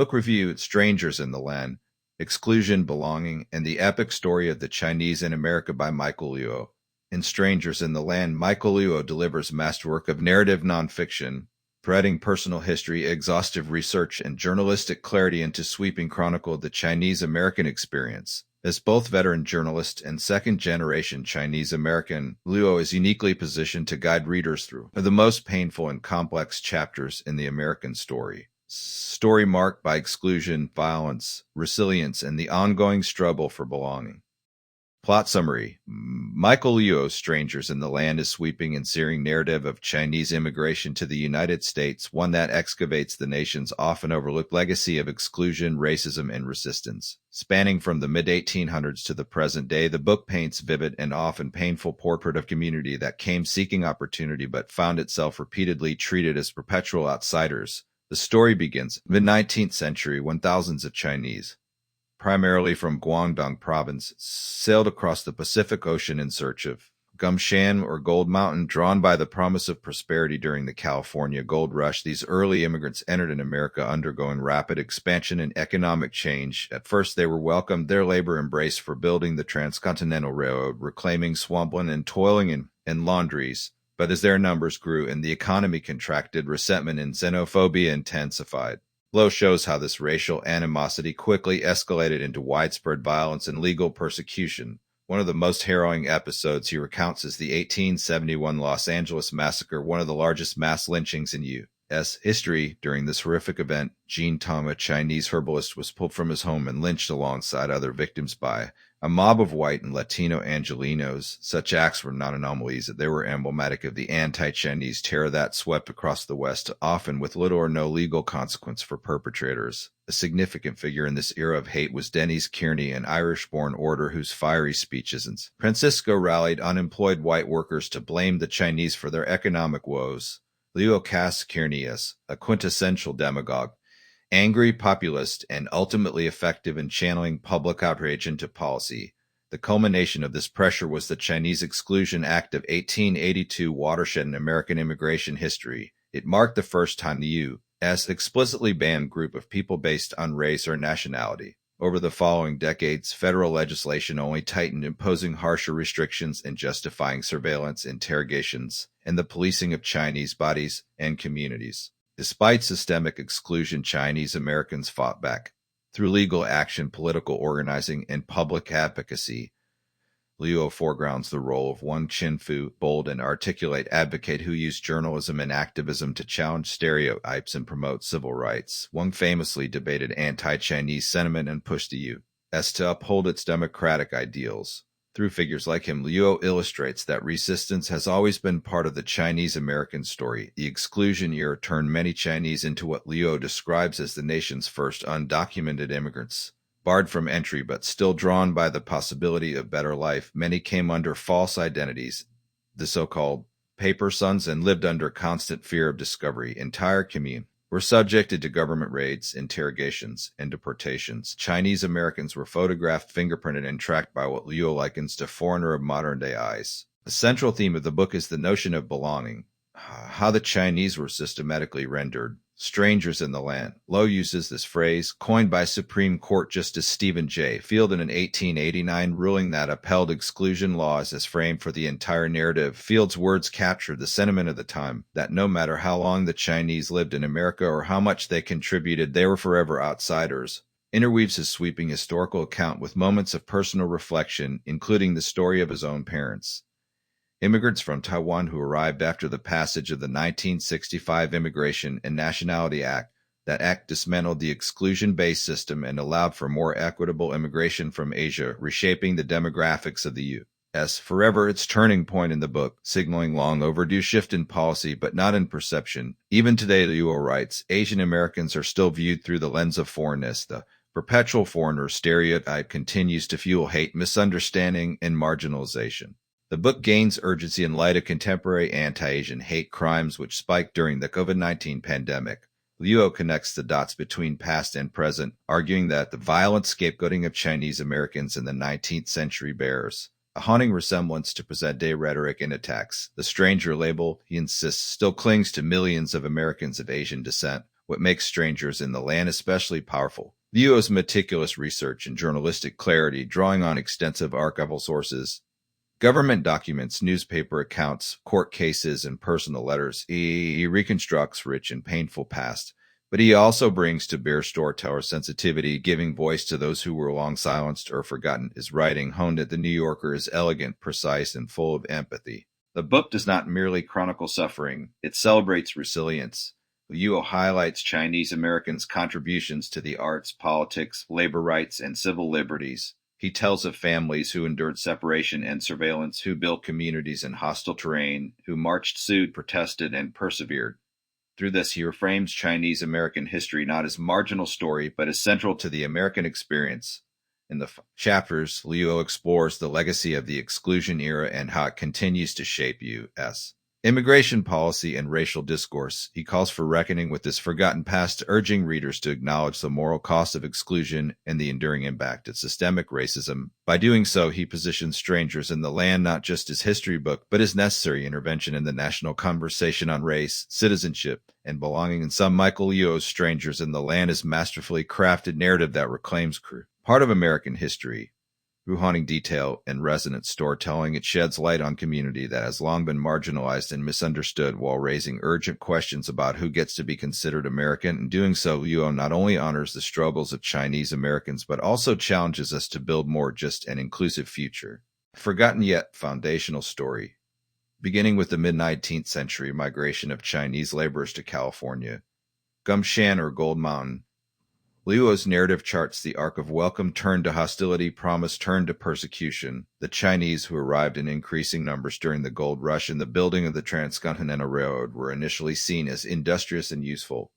Book review: Strangers in the Land, Exclusion, Belonging, and the Epic Story of the Chinese in America by Michael Luo. In Strangers in the Land, Michael Luo delivers a masterwork of narrative nonfiction, threading personal history, exhaustive research, and journalistic clarity into sweeping chronicle of the Chinese-American experience. As both veteran journalist and second-generation Chinese-American, Luo is uniquely positioned to guide readers through the most painful and complex chapters in the American story. Story marked by exclusion, violence, resilience, and the ongoing struggle for belonging. Plot summary. Michael Luo's Strangers in the Land is sweeping and searing narrative of Chinese immigration to the United States, one that excavates the nation's often overlooked legacy of exclusion, racism, and resistance. Spanning from the mid-1800s to the present day, the book paints vivid and often painful portrait of community that came seeking opportunity but found itself repeatedly treated as perpetual outsiders. The story begins mid-19th century when thousands of Chinese, primarily from Guangdong province, sailed across the Pacific Ocean in search of Gumshan or Gold Mountain, drawn by the promise of prosperity during the California gold rush. These early immigrants entered in America undergoing rapid expansion and economic change. At first they were welcomed, their labor embraced for building the Transcontinental Railroad, reclaiming swampland and toiling in laundries. But as their numbers grew and the economy contracted, resentment and xenophobia intensified. Lowe shows how this racial animosity quickly escalated into widespread violence and legal persecution. One of the most harrowing episodes he recounts is the 1871 Los Angeles massacre, one of the largest mass lynchings in U.S. history. During this horrific event, Jean Thom, a Chinese herbalist, was pulled from his home and lynched alongside other victims by a mob of white and Latino Angelenos. Such acts were not anomalies, they were emblematic of the anti-Chinese terror that swept across the West, often with little or no legal consequence for perpetrators. A significant figure in this era of hate was Dennis Kearney, an Irish-born orator whose fiery speeches in San Francisco rallied unemployed white workers to blame the Chinese for their economic woes. Luo casts Kearney as a quintessential demagogue, angry, populist, and ultimately effective in channeling public outrage into policy. The culmination of this pressure was the Chinese Exclusion Act of 1882, watershed in American immigration history. It marked the first time the U.S. explicitly banned group of people based on race or nationality. Over the following decades, federal legislation only tightened, imposing harsher restrictions and justifying surveillance, interrogations, and the policing of Chinese bodies and communities. Despite systemic exclusion, Chinese Americans fought back. Through legal action, political organizing, and public advocacy, Luo foregrounds the role of Wong Chin Foo, bold and articulate advocate who used journalism and activism to challenge stereotypes and promote civil rights. Wong famously debated anti-Chinese sentiment and pushed the U.S. to uphold its democratic ideals. Through figures like him, Luo illustrates that resistance has always been part of the Chinese-American story. The exclusion era turned many Chinese into what Luo describes as the nation's first undocumented immigrants. Barred from entry but still drawn by the possibility of better life, many came under false identities, the so-called paper sons, and lived under constant fear of discovery. Entire communities were subjected to government raids, interrogations, and deportations. Chinese Americans were photographed, fingerprinted, and tracked by what Luo likens to foreigner of modern-day eyes. The central theme of the book is the notion of belonging, how the Chinese were systematically rendered strangers in the land. Lowe uses this phrase, coined by Supreme Court Justice Stephen J. Field in an 1889 ruling that upheld exclusion laws as framed for the entire narrative. Field's words captured the sentiment of the time, that no matter how long the Chinese lived in America or how much they contributed, they were forever outsiders. Interweaves his sweeping historical account with moments of personal reflection, including the story of his own parents. Immigrants from Taiwan who arrived after the passage of the 1965 Immigration and Nationality Act. That act dismantled the exclusion-based system and allowed for more equitable immigration from Asia, reshaping the demographics of the U.S. forever. Its turning point in the book, signaling long overdue shift in policy but not in perception. Even today, Luo writes, Asian Americans are still viewed through the lens of foreignness. The perpetual foreigner stereotype continues to fuel hate, misunderstanding, and marginalization. The book gains urgency in light of contemporary anti-Asian hate crimes which spiked during the COVID-19 pandemic. Luo connects the dots between past and present, arguing that the violent scapegoating of Chinese Americans in the 19th century bears a haunting resemblance to present-day rhetoric and attacks. The stranger label, he insists, still clings to millions of Americans of Asian descent. what makes Strangers in the Land especially powerful. Liu's meticulous research and journalistic clarity, drawing on extensive archival sources, government documents, newspaper accounts, court cases, and personal letters. He reconstructs rich and painful past, but he also brings to bear storyteller sensitivity, giving voice to those who were long silenced or forgotten. His writing, honed at the New Yorker, is elegant, precise, and full of empathy. The book does not merely chronicle suffering, it celebrates resilience. Liu highlights Chinese Americans' contributions to the arts, politics, labor rights, and civil liberties. He tells of families who endured separation and surveillance, who built communities in hostile terrain, who marched, sued, protested, and persevered. Through this, he reframes Chinese American history not as marginal story, but as central to the American experience. In the chapters, Liu explores the legacy of the exclusion era and how it continues to shape U.S. immigration policy and racial discourse. He calls for reckoning with this forgotten past, urging readers to acknowledge the moral cost of exclusion and the enduring impact of systemic racism. By doing so, he positions Strangers in the Land not just as history book, but as necessary intervention in the national conversation on race, citizenship, and belonging. In sum, Michael Liu's Strangers in the Land is masterfully crafted narrative that reclaims part of American history. Through haunting detail and resonant storytelling, it sheds light on community that has long been marginalized and misunderstood, while raising urgent questions about who gets to be considered American. In doing so, Liu not only honors the struggles of Chinese Americans, but also challenges us to build more just and inclusive future. Forgotten yet foundational story. Beginning with the mid-19th century migration of Chinese laborers to California, Gumshan or Gold Mountain, Liu's narrative charts the arc of welcome turned to hostility, promise turned to persecution. The Chinese, who arrived in increasing numbers during the gold rush and the building of the Transcontinental Railroad, were initially seen as industrious and useful.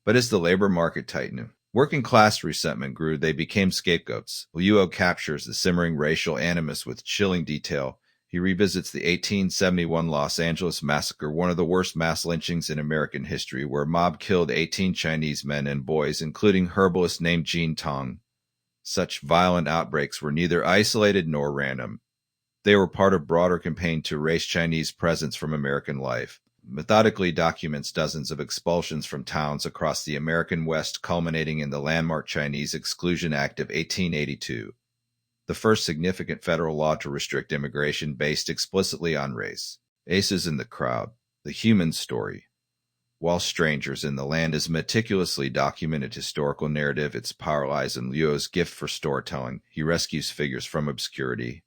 But as the labor market tightened, working class resentment grew, they became scapegoats. Liu captures the simmering racial animus with chilling detail. He revisits the 1871 Los Angeles massacre, one of the worst mass lynchings in American history, where a mob killed 18 Chinese men and boys, including herbalist named Jean Tong. Such violent outbreaks were neither isolated nor random. They were part of a broader campaign to erase Chinese presence from American life. Methodically documents dozens of expulsions from towns across the American West, culminating in the landmark Chinese Exclusion Act of 1882. The first significant federal law to restrict immigration based explicitly on race. Aces in the Crowd, the human story. While Strangers in the Land is a meticulously documented historical narrative, its power lies in Liu's gift for storytelling. He rescues figures from obscurity.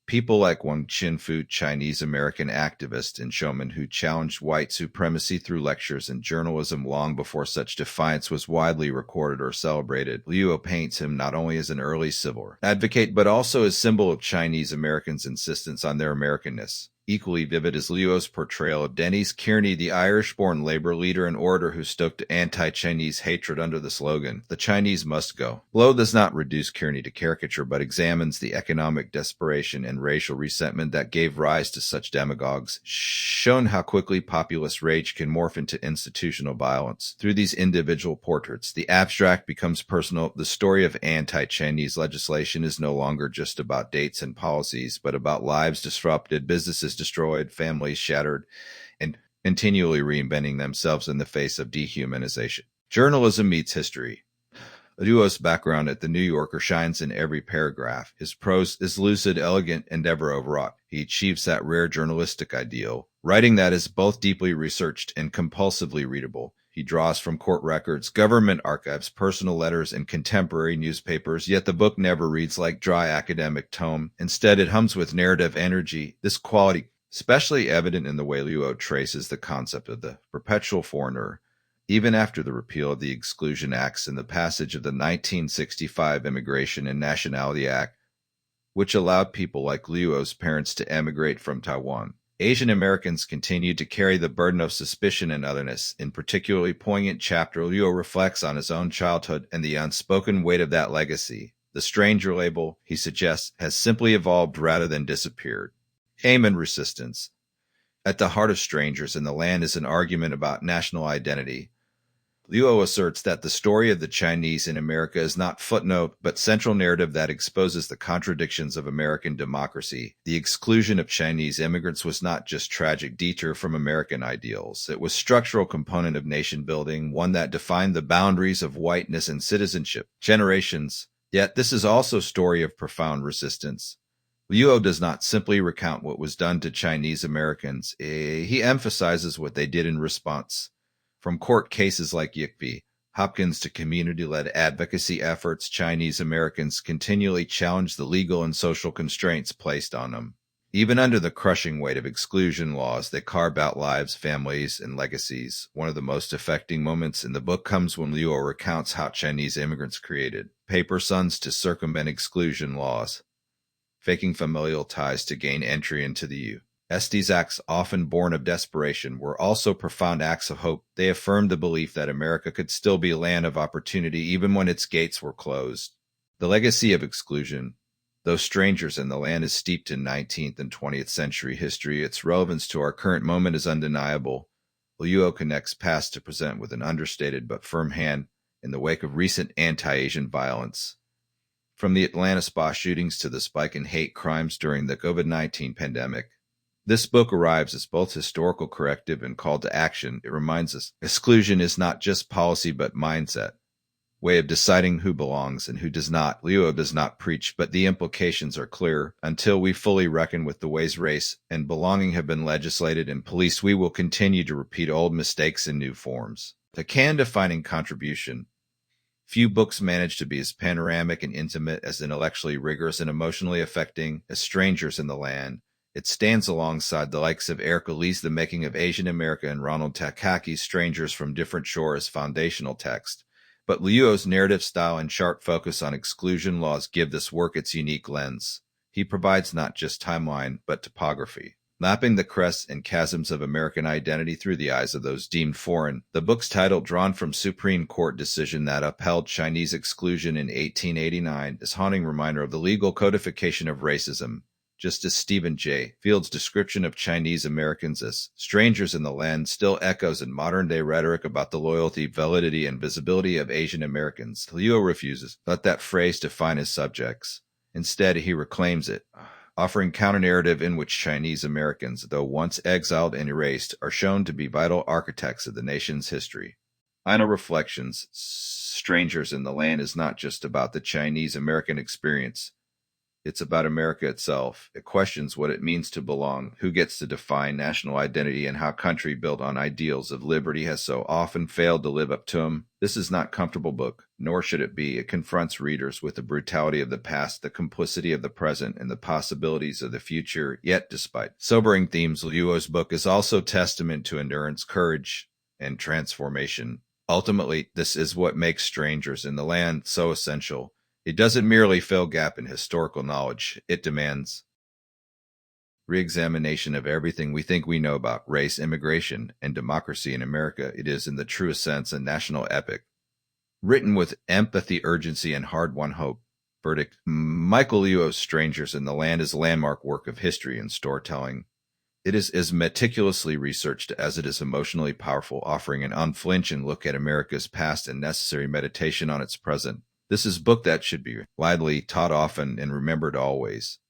People like Wong Chin Foo, Chinese-American activist and showman who challenged white supremacy through lectures and journalism long before such defiance was widely recorded or celebrated. Liu paints him not only as an early civil advocate, but also as symbol of Chinese-Americans' insistence on their Americanness. Equally vivid is Liu's portrayal of Dennis Kearney, the Irish-born labor leader and orator who stoked anti-Chinese hatred under the slogan, "The Chinese must go." Liu does not reduce Kearney to caricature, but examines the economic desperation and racial resentment that gave rise to such demagogues, shown how quickly populist rage can morph into institutional violence. Through these individual portraits, the abstract becomes personal. The story of anti-Chinese legislation is no longer just about dates and policies, but about lives disrupted, businesses destroyed, families shattered, and continually reinventing themselves in the face of dehumanization. Journalism meets history. Liu's background at the New Yorker shines in every paragraph. His prose is lucid, elegant, and ever overwrought. He achieves that rare journalistic ideal, writing that is both deeply researched and compulsively readable. He draws from court records, government archives, personal letters, and contemporary newspapers, yet the book never reads like dry academic tome. Instead, it hums with narrative energy. This quality, especially evident in the way Liu traces the concept of the perpetual foreigner, even after the repeal of the Exclusion Acts and the passage of the 1965 Immigration and Nationality Act, which allowed people like Liu's parents to emigrate from Taiwan. Asian Americans continued to carry the burden of suspicion and otherness. In particularly poignant chapter, Liu reflects on his own childhood and the unspoken weight of that legacy. The stranger label, he suggests, has simply evolved rather than disappeared. Aim and resistance. At the heart of Strangers in the Land is an argument about national identity. Luo asserts that the story of the Chinese in America is not footnote, but central narrative that exposes the contradictions of American democracy. The exclusion of Chinese immigrants was not just tragic detour from American ideals. It was structural component of nation building, one that defined the boundaries of whiteness and citizenship. Generations. Yet this is also a story of profound resistance. Luo does not simply recount what was done to Chinese Americans. He emphasizes what they did in response. From court cases like Yick Hopkins to community-led advocacy efforts, Chinese Americans continually challenged the legal and social constraints placed on them. Even under the crushing weight of exclusion laws, they carved out lives, families, and legacies. One of the most affecting moments in the book comes when Luo recounts how Chinese immigrants created paper sons to circumvent exclusion laws, faking familial ties to gain entry into the U. These acts, often born of desperation, were also profound acts of hope. They affirmed the belief that America could still be a land of opportunity even when its gates were closed. The legacy of exclusion. Though Strangers in the Land is steeped in 19th and 20th century history, its relevance to our current moment is undeniable. Luo connects past to present with an understated but firm hand in the wake of recent anti-Asian violence. From the Atlanta spa shootings to the spike in hate crimes during the COVID-19 pandemic, this book arrives as both historical corrective and call to action. It reminds us exclusion is not just policy but mindset, way of deciding who belongs and who does not. Luo does not preach, but the implications are clear. Until we fully reckon with the ways race and belonging have been legislated and policed, we will continue to repeat old mistakes in new forms. A canon-defining contribution. Few books manage to be as panoramic and intimate, as intellectually rigorous and emotionally affecting as Strangers in the Land. It stands alongside the likes of Erica Lee's The Making of Asian America and Ronald Takaki's Strangers from Different Shores foundational text. But Luo's narrative style and sharp focus on exclusion laws give this work its unique lens. He provides not just timeline, but topography, mapping the crests and chasms of American identity through the eyes of those deemed foreign. The book's title, drawn from Supreme Court decision that upheld Chinese exclusion in 1889, is a haunting reminder of the legal codification of racism. Just as Stephen J. Field's description of Chinese Americans as strangers in the land still echoes in modern-day rhetoric about the loyalty, validity, and visibility of Asian Americans, Luo refuses to let that phrase define his subjects. Instead, he reclaims it, offering counter-narrative in which Chinese Americans, though once exiled and erased, are shown to be vital architects of the nation's history. Final reflections. Strangers in the Land is not just about the Chinese American experience. It's about America itself. It questions what it means to belong, who gets to define national identity, and how country built on ideals of liberty has so often failed to live up to them. This is not a comfortable book, nor should it be. It confronts readers with the brutality of the past, the complicity of the present, and the possibilities of the future. Yet, despite sobering themes, Luo's book is also testament to endurance, courage, and transformation. Ultimately, this is what makes Strangers in the Land so essential. It doesn't merely fill a gap in historical knowledge. It demands re-examination of everything we think we know about race, immigration, and democracy in America. It is, in the truest sense, a national epic, written with empathy, urgency, and hard-won hope. Verdict. Michael Luo's Strangers in the Land is a landmark work of history and storytelling. It is as meticulously researched as it is emotionally powerful, offering an unflinching look at America's past and necessary meditation on its present. This is a book that should be widely taught often and remembered always.